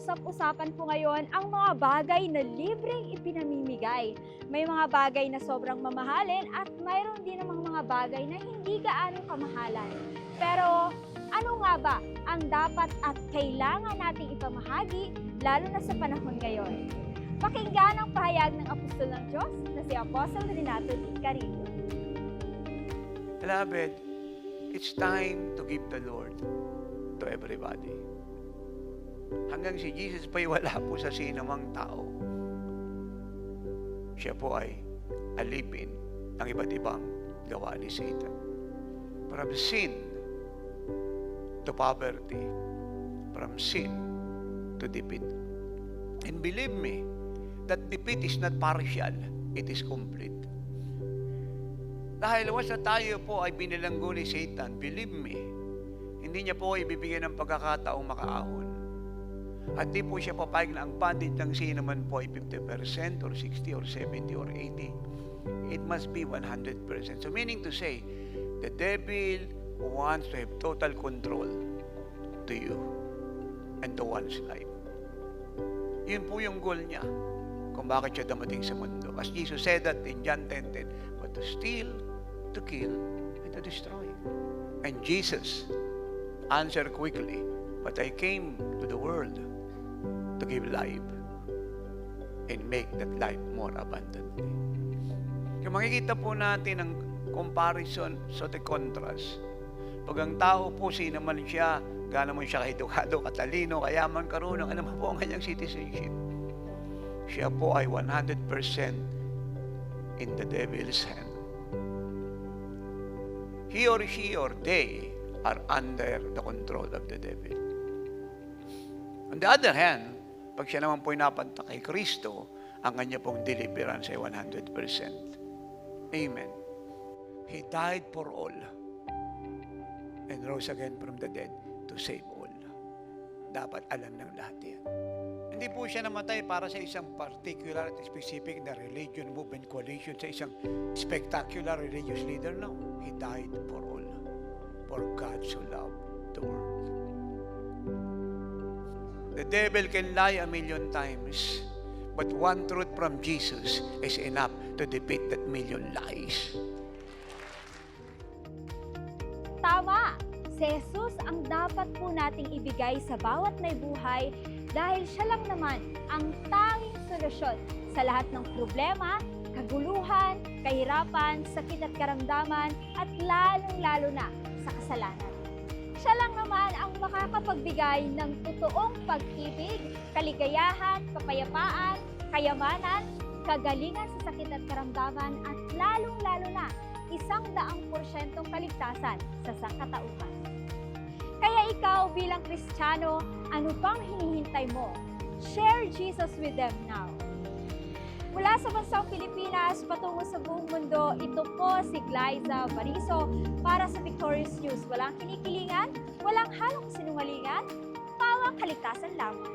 usap-usapan po ngayon ang mga bagay na libreng ipinamimigay. May mga bagay na sobrang mamahalin at mayroon din namang mga bagay na hindi gaanong kamahalan. Pero ano nga ba ang dapat at kailangan nating ipamahagi lalo na sa panahon ngayon? Pakinggan ang pahayag ng Apostol ng Diyos na si Apostol Renato D. Carrillo. Beloved, it's time to give the Lord to everybody. Hanggang si Jesus pa'y wala po sa sinumang tao. Siya po ay alipin ng iba't ibang gawa ni Satan. From sin to poverty, from sin to defeat. And believe me, that defeat is not partial, it is complete. Dahil once na tayo po ay binilanggo ni Satan, believe me, hindi niya po ibibigyan ng pagkakataong makaahon. At di po siya papayag na ang bandit ng sino man po ay 50% or 60 or 70 or 80. It must be 100%. So meaning to say, the devil wants to have total control to you and to one's life. Yun po yung goal niya kung bakit siya dumating sa mundo. As Jesus said that in John 10:10, but to steal, to kill, and to destroy. And Jesus answered quickly, but I came to the world to give life and make that life more abundantly. Kung makikita po natin ang comparison sa the contrast, pag ang tao po sino man siya, gaano man siya kahedukado, katalino, kayaman, karunong, ano man po ang kanyang citizenship, siya po ay 100% in the devil's hand. He or she or they are under the control of the devil. On the other hand, pag siya naman po'y napunta kay Kristo, ang kanya pong deliverance ay 100%. Amen. He died for all and rose again from the dead to save all. Dapat alam ng lahat yan. Hindi po siya namatay para sa isang particular at specific na religion, movement, coalition, sa isang spectacular religious leader. No. He died for all. For God so loved the world. The devil can lie 1,000,000 times, but one truth from Jesus is enough to defeat that 1,000,000 lies. Tama! Si Jesus ang dapat po nating ibigay sa bawat may buhay dahil siya lang naman ang tanging solusyon sa lahat ng problema, kaguluhan, kahirapan, sakit at karamdaman, at lalong-lalo na sa kasalanan. Siya lang naman ang makakapagbigay ng totoong pag-ibig, kaligayahan, kapayapaan, kayamanan, kagalingan sa sakit at karamdaman, at lalong-lalo na 100% kaligtasan sa sangkatauhan. Kaya ikaw bilang Kristiyano, ano pang hinihintay mo? Share Jesus with them now. Mula sa bansang Pilipinas patungo sa buong mundo, ito po si Glyza Bariso para sa Victorious News. Walang kinikilingan, walang halong sinungalingan, pawang kaligtasan lamang.